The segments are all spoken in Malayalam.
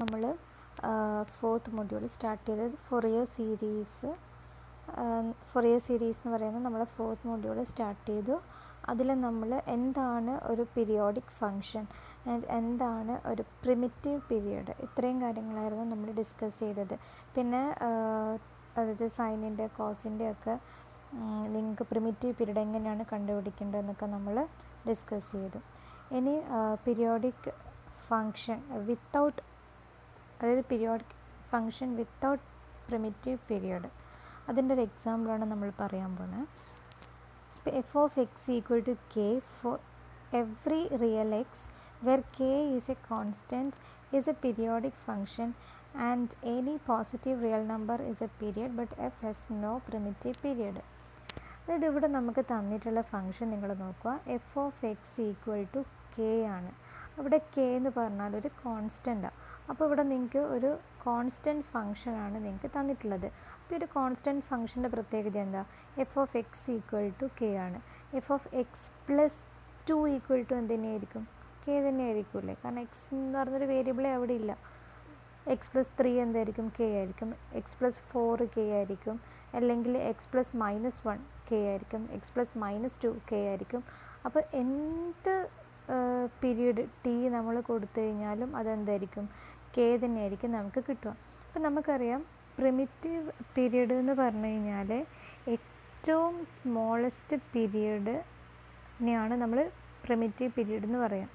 നമ്മൾ ഫോർത്ത് മൊഡ്യൂൾ സ്റ്റാർട്ട് ചെയ്തത് ഫൊറിയർ സീരീസ് എന്ന് പറയുന്നത് നമ്മൾ ഫോർത്ത് മൊഡ്യൂൾ സ്റ്റാർട്ട് ചെയ്തു. അതിൽ നമ്മൾ എന്താണ് ഒരു പീരിയോഡിക് ഫങ്ഷൻ, എന്താണ് ഒരു പ്രിമിറ്റീവ് പീരിയഡ്, ഇത്രയും കാര്യങ്ങളായിരുന്നു നമ്മൾ ഡിസ്കസ് ചെയ്തത്. പിന്നെ അതായത് സൈനിൻ്റെ കോസിൻ്റെ ഒക്കെ നിങ്ങൾക്ക് പ്രിമിറ്റീവ് പീരീഡ് എങ്ങനെയാണ് കണ്ടുപിടിക്കേണ്ടതെന്നൊക്കെ നമ്മൾ ഡിസ്കസ് ചെയ്തു. ഇനി പീരിയോഡിക് ഫങ്ഷൻ വിത്തൗട്ട്, അതായത് periodic function without primitive period, അതിൻ്റെ ഒരു എക്സാമ്പിളാണ് നമ്മൾ പറയാൻ പോകുന്നത്. ഇപ്പോൾ f of x equal to k for every real x where k is a constant is a periodic function and any positive real number is a period but f has no primitive period. അതായത് ഇവിടെ നമുക്ക് തന്നിട്ടുള്ള ഫങ്ഷൻ നിങ്ങൾ നോക്കുക, f of x equal to k ആണ്. അവിടെ കെ എന്ന് പറഞ്ഞാൽ ഒരു കോൺസ്റ്റൻ്റാണ്. അപ്പോൾ ഇവിടെ നിങ്ങൾക്ക് ഒരു കോൺസ്റ്റൻറ്റ് ഫങ്ഷനാണ് നിങ്ങൾക്ക് തന്നിട്ടുള്ളത്. അപ്പോൾ ഒരു കോൺസ്റ്റൻറ്റ് ഫങ്ഷൻ്റെ പ്രത്യേകത എന്താ? F of x equal to k ആണ്. F of x plus 2 equal to എന്ത് തന്നെയായിരിക്കും? കെ തന്നെ ആയിരിക്കുമല്ലേ, കാരണം എക്സ് എന്ന് പറഞ്ഞൊരു വേരിയബിളേ അവിടെ ഇല്ല. എക്സ് പ്ലസ് 3 എന്തായിരിക്കും? കെ ആയിരിക്കും. എക്സ് പ്ലസ് 4 കെ ആയിരിക്കും, അല്ലെങ്കിൽ എക്സ് പ്ലസ് -1 കെ ആയിരിക്കും, എക്സ് പ്ലസ് -2 കെ ആയിരിക്കും. അപ്പോൾ എന്ത് പീരീഡ് ടി നമ്മൾ കൊടുത്തു കഴിഞ്ഞാലും അതെന്തായിരിക്കും? കെ തന്നെയായിരിക്കും നമുക്ക് കിട്ടുക. അപ്പം നമുക്കറിയാം പ്രിമിറ്റീവ് പീരീഡ് എന്ന് പറഞ്ഞു കഴിഞ്ഞാൽ ഏറ്റവും സ്മോളസ്റ്റ് പീരീഡിനെയാണ് നമ്മൾ പ്രിമിറ്റീവ് പീരീഡ് എന്ന് പറയാം.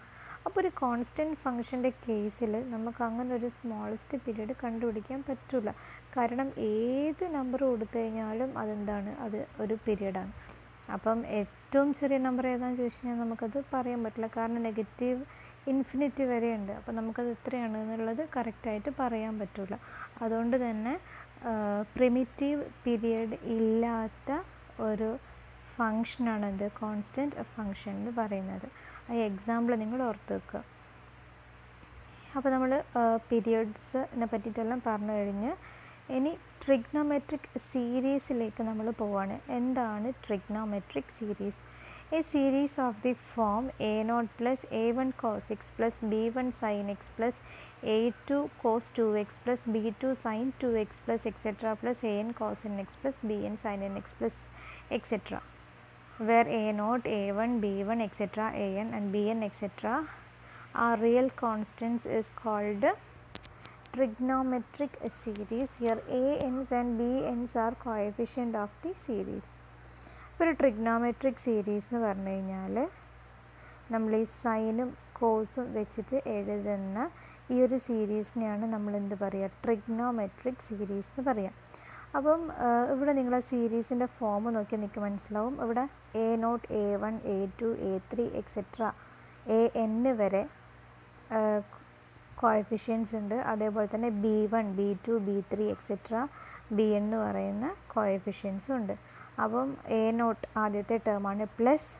അപ്പോൾ ഒരു കോൺസ്റ്റൻറ്റ് ഫങ്ഷൻ്റെ കേസിൽ നമുക്ക് അങ്ങനെ ഒരു സ്മോളസ്റ്റ് പീരീഡ് കണ്ടുപിടിക്കാൻ പറ്റില്ല. കാരണം ഏത് നമ്പർ കൊടുത്തു കഴിഞ്ഞാലും അതെന്താണ്? അത് ഒരു പീരീഡാണ്. അപ്പം ഏറ്റവും ചെറിയ നമ്പർ ഏതാണെന്ന് ചോദിച്ചു കഴിഞ്ഞാൽ നമുക്കത് പറയാൻ പറ്റില്ല, കാരണം നെഗറ്റീവ് ഇൻഫിനിറ്റി വരെ ഉണ്ട്. അപ്പോൾ നമുക്കത് എത്രയാണ് എന്നുള്ളത് കറക്റ്റായിട്ട് പറയാൻ പറ്റില്ല. അതുകൊണ്ട് തന്നെ പ്രിമിറ്റീവ് പീരിയഡ് ഇല്ലാത്ത ഒരു ഫങ്ഷനാണ് എന്ത്? കോൺസ്റ്റൻറ്റ് ഫങ്ഷൻ എന്ന് പറയുന്നത്. ആ എക്സാമ്പിൾ നിങ്ങൾ ഓർത്ത് വെക്കുക. അപ്പോൾ നമ്മൾ പീരിയഡ്സിനെ പറ്റിയിട്ടെല്ലാം പറഞ്ഞു കഴിഞ്ഞ് ഇനി ട്രിഗ്നോമെട്രിക് സീരീസിലേക്ക് നമ്മൾ പോവാണ്. എന്താണ് trigonometric series? A series of the form a0 plus a1 cos x plus b1 sin x plus a2 cos 2x plus b2 sin 2x plus etcetera plus an cos nx plus bn sin nx plus etcetera, where a0, a1, b1, etc., an and bn, etc. are real constants is called trigonometric series. Here an's and bn's are coefficient of the series. ഇപ്പോൾ ഒരു ട്രിഗ്നോമെട്രിക് സീരീസ് എന്ന് പറഞ്ഞു കഴിഞ്ഞാൽ നമ്മൾ ഈ സൈനും കോസും വെച്ചിട്ട് എഴുതുന്ന ഈ ഒരു സീരീസിനെയാണ് നമ്മൾ എന്ത് പറയുക? ട്രിഗ്നോമെട്രിക് സീരീസ് എന്ന് പറയാം. അപ്പം ഇവിടെ നിങ്ങൾ ആ സീരീസിൻ്റെ ഫോം നോക്കി നിങ്ങൾക്ക് മനസ്സിലാവും. ഇവിടെ a0, a1, a2, a3 etcetera an വരെ കോഎഫിഷ്യൻസ് ഉണ്ട്. അതേപോലെ തന്നെ b1, b2, b3 etcetera bn എന്ന് പറയുന്ന കോഎഫിഷ്യൻസും ഉണ്ട്. അപ്പം a0 ആദ്യത്തെ ടേമാണ്, പ്ലസ്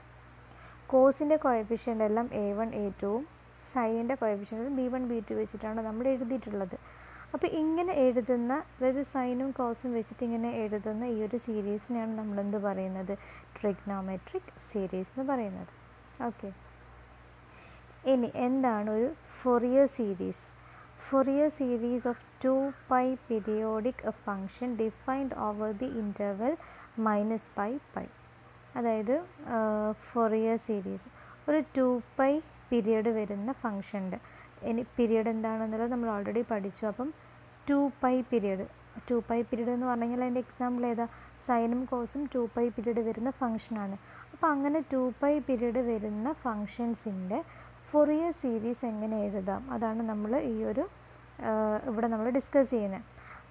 കോസിൻ്റെ കോഎഫിഷ്യൻ്റ് എല്ലാം a1, a2ഉം സൈനിൻ്റെ കോഎഫിഷ്യൻ്റ് b1, b2 വെച്ചിട്ടാണ് നമ്മൾ എഴുതിയിട്ടുള്ളത്. അപ്പോൾ ഇങ്ങനെ എഴുതുന്ന, അതായത് സൈനും കോസും വെച്ചിട്ട് ഇങ്ങനെ എഴുതുന്ന ഈ ഒരു സീരീസിനെയാണ് നമ്മളെന്ത് പറയുന്നത്? ട്രിഗ്നോമെട്രിക് സീരീസ് എന്ന് പറയുന്നത്. ഓക്കെ, ഇനി എന്താണ് ഒരു Fourier series? Fourier series of 2π periodic function defined over the interval -π. അതായത് ഫൊറിയർ സീരീസ് ഒരു 2π പീരിയഡ് വരുന്ന ഫങ്ഷൻ്റെ ഇനി പീരിയഡ് എന്താണെന്നുള്ളത് നമ്മൾ ഓൾറെഡി പഠിച്ചു. അപ്പം 2π പീരിയഡ് എന്ന് പറഞ്ഞു കഴിഞ്ഞാൽ അതിൻ്റെ എക്സാമ്പിൾ ഏതാ? സൈനും കോസും 2π പീരിയഡ് വരുന്ന ഫങ്ഷനാണ്. അപ്പോൾ അങ്ങനെ 2π പീരിയഡ് വരുന്ന ഫങ്ഷൻസിൻ്റെ ഫൊറിയർ സീരീസ് എങ്ങനെ എഴുതാം, അതാണ് നമ്മൾ ഈ ഒരു ഇവിടെ നമ്മൾ ഡിസ്കസ് ചെയ്യുന്നത്.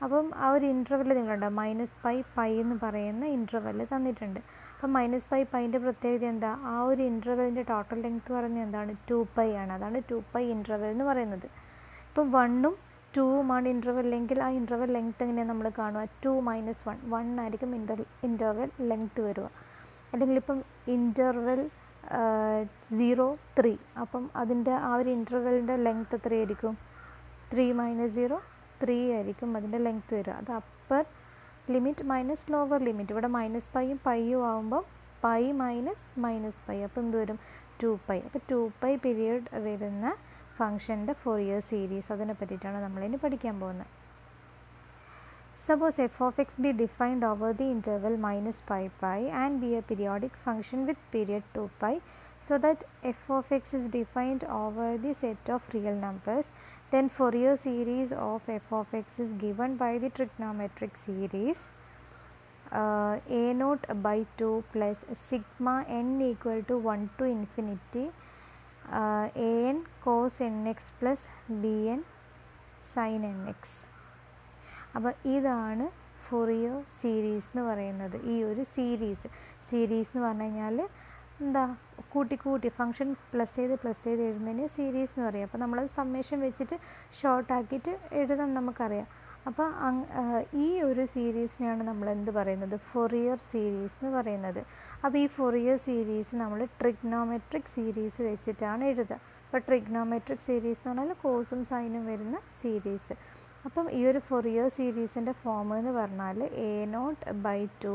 അപ്പം ആ ഒരു ഇൻ്റർവെൽ നിങ്ങളുണ്ടാവും, -π എന്ന് പറയുന്ന ഇൻ്റർവെൽ തന്നിട്ടുണ്ട്. അപ്പം -π പ്രത്യേകത എന്താ? ആ ഒരു ഇൻ്റർവെല്ലിൻ്റെ ടോട്ടൽ ലെങ്ത് പറയുന്നത് എന്താണ്? 2π ആണ്. അതാണ് 2π ഇൻ്റർവെൽ എന്ന് പറയുന്നത്. ഇപ്പം 1ഉം 2ഉമാണ് ഇൻ്റർവെല്ലെങ്കിൽ ആ ഇൻ്റർവെൽ ലെങ്ത് എങ്ങനെയാണ് നമ്മൾ കാണുക? 2 - 1 ആയിരിക്കും ഇൻ്റർവെൽ ലെങ്ത് വരിക. അല്ലെങ്കിൽ ഇപ്പം ഇൻ്റർവെൽ 0, 3, അപ്പം അതിൻ്റെ ആ ഒരു ഇൻ്റർവെല്ലിൻ്റെ ലെങ്ത് എത്രയായിരിക്കും? 3 - 0, 3 ആയിരിക്കും അതിൻ്റെ ലെങ്ത് വരിക. അത് upper limit minus lower limit. ഇവിടെ -πയും πയും ആകുമ്പോൾ π - -π, അപ്പോൾ എന്ത് വരും? 2π. അപ്പോൾ 2π പീരിയഡ് വരുന്ന ഫംഗ്ഷൻ്റെ ഫോറിയർ സീരീസ്, അതിനെ പറ്റിയിട്ടാണ് നമ്മളിനി പഠിക്കാൻ പോകുന്നത്. Suppose f of x be defined over the interval minus pi pi and be a periodic function with period 2 pi, so that f of x is defined over the set of real numbers, then Fourier series of f of x is given by the trigonometric series a naught by 2 plus sigma n equal to 1 to infinity an cos nx plus bn sin nx. അപ്പോൾ ഇതാണ് ഫൊറിയർ സീരീസ് എന്ന് പറയുന്നത്. ഈ ഒരു സീരീസ് എന്ന് പറഞ്ഞു കഴിഞ്ഞാൽ എന്താ, കൂട്ടി ഫംഗ്ഷൻ പ്ലസ് ചെയ്ത് എഴുതുന്നതിന് സീരീസ് എന്ന് പറയും. അപ്പോൾ നമ്മളത് സമ്മേഷൻ വെച്ചിട്ട് ഷോർട്ടാക്കിയിട്ട് എഴുതാൻ നമുക്കറിയാം. അപ്പോൾ ഈ ഒരു സീരീസിനെയാണ് നമ്മൾ എന്ത് പറയുന്നത്, ഫൊറിയർ സീരീസ് എന്ന് പറയുന്നത്. അപ്പോൾ ഈ ഫൊറിയർ സീരീസ് നമ്മൾ ട്രിഗ്നോമെട്രിക് സീരീസ് വെച്ചിട്ടാണ് എഴുതുക. അപ്പോൾ ട്രിഗ്നോമെട്രിക് സീരീസ് എന്ന് പറഞ്ഞാൽ കോസും സൈനും വരുന്ന സീരീസ്. അപ്പം ഈ ഒരു ഫൊറിയർ സീരീസിൻ്റെ ഫോം എന്ന് പറഞ്ഞാൽ a nought by 2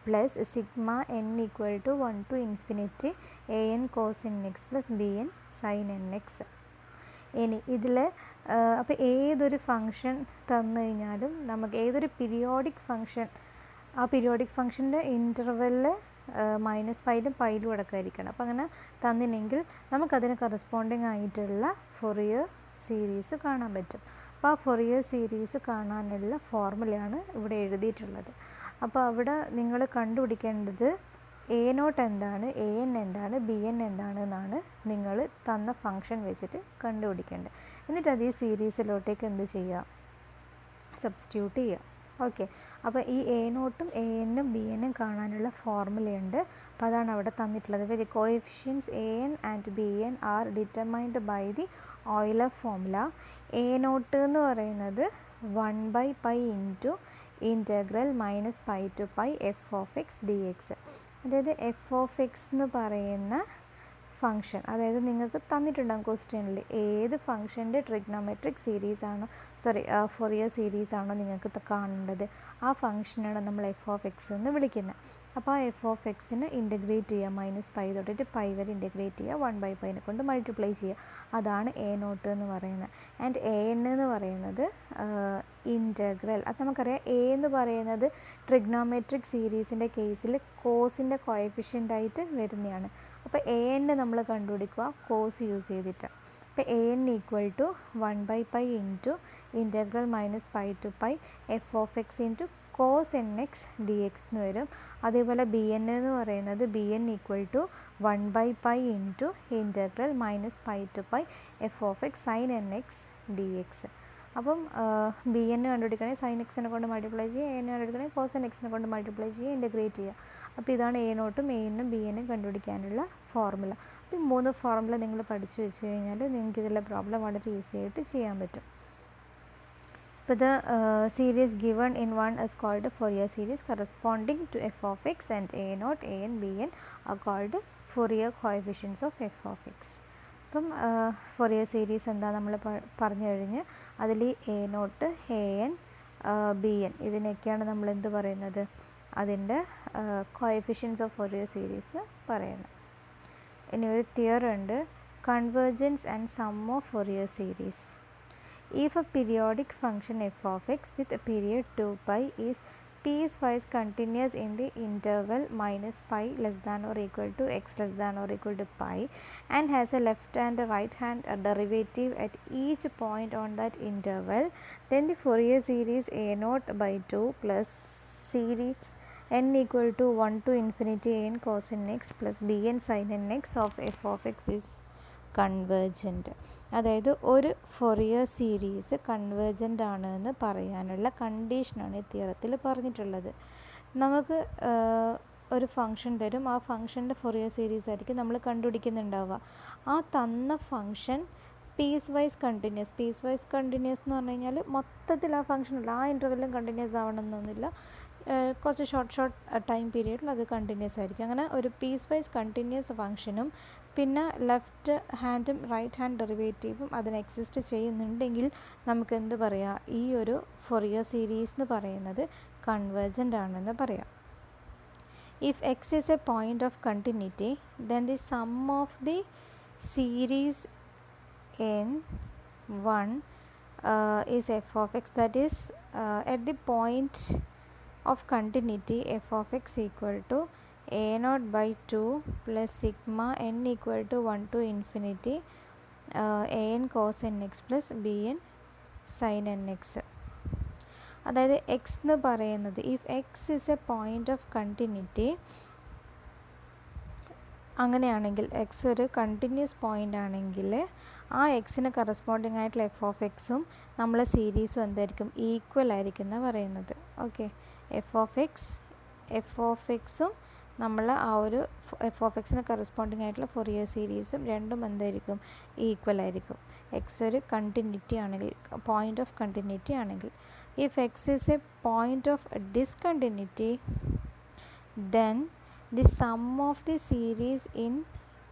plus sigma n equal to 1 to infinity a n cos n x plus b n sine n x. ഇനി ഇതിൽ അപ്പോൾ ഏതൊരു ഫംഗ്ഷൻ തന്നു കഴിഞ്ഞാലും നമുക്ക് ഏതൊരു പീരിയോഡിക് ഫംഗ്ഷൻ, ആ പീരിയോഡിക് ഫംഗ്ഷൻ്റെ ഇൻ്റർവെല്ലിൽ മൈനസ് പൈയിലും പൈയിലും അടക്കമായിരിക്കണം. അപ്പോൾ അങ്ങനെ തന്നില്ലെങ്കിൽ നമുക്കതിന് കറസ്പോണ്ടിങ് ആയിട്ടുള്ള ഫൊറിയർ സീരീസ് കാണാൻ പറ്റും. അപ്പോൾ ആ ഫൊറിയർ സീരീസ് കാണാനുള്ള ഫോർമുലയാണ് ഇവിടെ എഴുതിയിട്ടുള്ളത്. അപ്പോൾ അവിടെ നിങ്ങൾ കണ്ടുപിടിക്കേണ്ടത് എ നോട്ട് എന്താണ്, എ എൻ എന്താണ്, ബി എൻ എന്താണ് എന്നാണ് നിങ്ങൾ തന്ന ഫംഗ്ഷൻ വെച്ചിട്ട് കണ്ടുപിടിക്കേണ്ടത്. എന്നിട്ട് അത് ഈ സീരീസിലോട്ടേക്ക് എന്ത് ചെയ്യുക, സബ്സ്റ്റിറ്റ്യൂട്ട് ചെയ്യുക. ഓക്കെ, അപ്പോൾ ഈ എ നോട്ടും എ എന്നും ബി എന്നും കാണാനുള്ള ഫോർമുലയുണ്ട്. അപ്പോൾ അതാണ് അവിടെ തന്നിട്ടുള്ളത്. The coefficients a n and b n are determined by the Euler formula. A nought എന്ന് പറയുന്നത് 1 by pi into integral minus pi to pi f of x d x. അതായത് എഫ് ഓഫ് എക്സ് എന്ന് പറയുന്ന ഫംഗ്ഷൻ, അതായത് നിങ്ങൾക്ക് തന്നിട്ടുണ്ടാകും ക്വസ്റ്റ്യനിൽ ഏത് ഫംഗ്ഷൻ്റെ ട്രിഗ്നോമെട്രിക് സീരീസ് ആണോ, ഫൊറിയർ സീരീസ് ആണോ നിങ്ങൾക്ക് കാണേണ്ടത്, ആ ഫംഗ്ഷനാണ് നമ്മൾ എഫ് ഓഫ് എക്സ് എന്ന് വിളിക്കുന്നത്. അപ്പോൾ ആ എഫ് ഓഫ് എക്സിന് ഇൻ്റഗ്രേറ്റ് ചെയ്യുക, മൈനസ് പൈ തൊട്ടിട്ട് പൈ വരെ ഇൻ്റഗ്രേറ്റ് ചെയ്യുക, 1 ബൈ പൈനെ കൊണ്ട് മൾട്ടിപ്ലൈ ചെയ്യുക. അതാണ് എ നോട്ട് എന്ന് പറയുന്നത്. ആൻഡ് എ എൻ എന്ന് പറയുന്നത് ഇൻ്റഗ്രൽ. അത് നമുക്കറിയാം, എ എന്ന് പറയുന്നത് ട്രിഗ്നോമെട്രിക് സീരീസിൻ്റെ കേസിൽ കോസിൻ്റെ കോഎഫിഷ്യൻ്റായിട്ട് വരുന്നതാണ്. അപ്പോൾ എ എൻ നമ്മൾ കണ്ടുപിടിക്കുക കോസ് യൂസ് ചെയ്തിട്ട്. അപ്പോൾ a n equal to 1 by pi into integral minus pi to pi f of x into cos n x d x എന്ന് വരും. അതേപോലെ ബി എൻ എന്ന് പറയുന്നത് b n equal to 1 by pi into integral minus pi to pi f of x sine n x d x. അപ്പം ബി എൻ കണ്ടുപിടിക്കണമെങ്കിൽ സൈൻ എക്സിനെ കൊണ്ട് മൾട്ടിപ്ലൈ ചെയ്യുക, എ എൻ കണ്ടുപിടിക്കണമെങ്കിൽ കോസ് എൻ എക്സിനെ കൊണ്ട് മൾട്ടിപ്ലൈ ചെയ്യുക, ഇൻ്റഗ്രേറ്റ് ചെയ്യുക. അപ്പോൾ ഇതാണ് എ നോട്ടും എ എന്നും ബി എന്നും കണ്ടുപിടിക്കാനുള്ള ഫോർമുല. അപ്പോൾ ഈ 3 ഫോർമുല നിങ്ങൾ പഠിച്ചു വെച്ച് കഴിഞ്ഞാൽ നിങ്ങൾക്ക് ഇതിലെ പ്രോബ്ലം വളരെ ഈസി ആയിട്ട് ചെയ്യാൻ പറ്റും. But the series given in one is called Fourier series corresponding to f of x, and a naught, a n, b n are called Fourier coefficients of f of x. അപ്പം Fourier series എന്താ നമ്മൾ പറഞ്ഞു കഴിഞ്ഞ് അതിൽ a naught, a n, b n ഇതിനൊക്കെയാണ് നമ്മൾ എന്ത് പറയുന്നത്, അതിൻ്റെ കോഎഫിഷ്യൻസ് ഓഫ് Fourier series എന്ന് പറയുന്നത്. ഇനി ഒരു തിയറി ഉണ്ട്, convergence and sum of Fourier series. If a periodic function f of x with a period 2 pi is piecewise continuous in the interval minus pi less than or equal to x less than or equal to pi and has a left and a right hand derivative at each point on that interval, then the Fourier series a naught by 2 plus series n equal to 1 to infinity a n cos n x plus b n sin n x of f of x is convergent. അതായത് ഒരു ഫൊറിയർ സീരീസ് കൺവേർജൻ്റ് ആണ് എന്ന് പറയാനുള്ള കണ്ടീഷനാണ് ഈ തിയറത്തിൽ പറഞ്ഞിട്ടുള്ളത്. നമുക്ക് ഒരു ഫംഗ്ഷൻ തരും, ആ ഫംഗ്ഷൻ്റെ ഫൊറിയർ സീരീസ് ആയിരിക്കും നമ്മൾ കണ്ടുപിടിക്കുന്നുണ്ടാവുക. ആ തന്ന ഫംഗ്ഷൻ പീസ് വൈസ് കണ്ടിന്യൂസ് എന്ന് പറഞ്ഞു കഴിഞ്ഞാൽ മൊത്തത്തിൽ ആ ഫംഗ്ഷനല്ല, ആ ഇൻ്റർവെല്ലും കണ്ടിന്യൂസ് ആവണമെന്നൊന്നുമില്ല, കുറച്ച് ഷോർട്ട് ടൈം പീരീഡിൽ അത് കണ്ടിന്യൂസ് ആയിരിക്കും. അങ്ങനെ ഒരു പീസ് വൈസ് കണ്ടിന്യൂസ് ഫംഗ്ഷനും പിന്നെ ലെഫ്റ്റ് ഹാൻഡും റൈറ്റ് ഹാൻഡ് ഡെറിവേറ്റീവും അതിന് എക്സിസ്റ്റ് ചെയ്യുന്നുണ്ടെങ്കിൽ നമുക്ക് എന്ത് പറയാം, ഈ ഒരു ഫൊറിയർ സീരീസ് എന്ന് പറയുന്നത് കൺവേർജൻ്റ് ആണെന്ന് പറയാം. If X is A point of continuity, then the sum of the series n1 is f of x, that is at the point of continuity f of x equal to a0 by 2 plus sigma n equal to 1 to infinity an cos nx plus bn sin nx. അതായത് എക്സ് എന്ന് പറയുന്നത് if X is A point of continuity, അങ്ങനെയാണെങ്കിൽ എക്സ് ഒരു കണ്ടിന്യൂസ് പോയിൻ്റ് ആണെങ്കിൽ ആ എക്സിന് കറസ്പോണ്ടിങ് ആയിട്ടുള്ള എഫ് ഓഫ് എക്സും നമ്മളെ സീരീസും എന്തായിരിക്കും, ഈക്വൽ ആയിരിക്കും എന്ന് പറയുന്നത്. ഓക്കെ, എഫ് ഓഫ് എക്സും നമ്മൾ ആ ഒരു എഫ് ഓഫ് എക്സിന് കറസ്പോണ്ടിങ് ആയിട്ടുള്ള ഫൊറിയർ സീരീസും രണ്ടും എന്തായിരിക്കും, ഈക്വൽ ആയിരിക്കും. എക്സ് ഒരു കണ്ടിന്യൂറ്റി ആണെങ്കിൽ, പോയിൻ്റ് ഓഫ് കണ്ടിന്യൂറ്റി ആണെങ്കിൽ. If X is A point of discontinuity, then the sum of the series in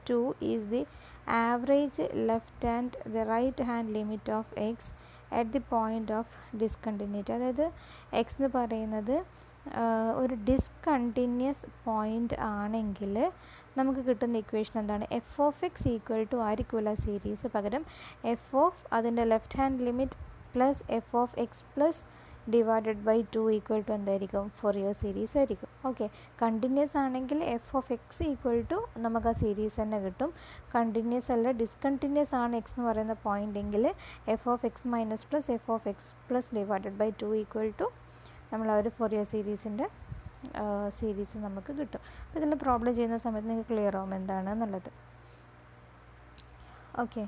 2 is the average left and the right hand limit of x at the point of discontinuity. അതായത് എക്സ് എന്ന് പറയുന്നത് ഒരു ഡിസ്കണ്ടിന്യൂസ് പോയിൻ്റ് ആണെങ്കിൽ നമുക്ക് കിട്ടുന്ന ഇക്വേഷൻ എന്താണ്, f of x equal to ആയിരിക്കില്ല സീരീസ്, പകരം എഫ് ഓഫ് അതിൻ്റെ left hand limit plus f of x plus divided by 2 equal to എന്തായിരിക്കും, ഫൊറിയർ സീരീസ് ആയിരിക്കും. ഓക്കെ, കണ്ടിന്യൂസ് ആണെങ്കിൽ f of x equal to നമുക്ക് ആ സീരീസ് തന്നെ കിട്ടും. കണ്ടിന്യൂസ് അല്ല, ഡിസ്കണ്ടിന്യൂസ് ആണ് എക്സ് എന്ന് പറയുന്ന പോയിൻ്റ് എങ്കിൽ f of x minus plus f of x plus divided by 2 equal to നമ്മൾ ആ ഒരു ഫൊറിയർ സീരീസിൻ്റെ സീരീസ് നമുക്ക് കിട്ടും. അപ്പോൾ ഇതെല്ലാം പ്രോബ്ലം ചെയ്യുന്ന സമയത്ത് നിങ്ങൾക്ക് ക്ലിയർ ആവും എന്താണ് എന്നുള്ളത്. ഓക്കെ.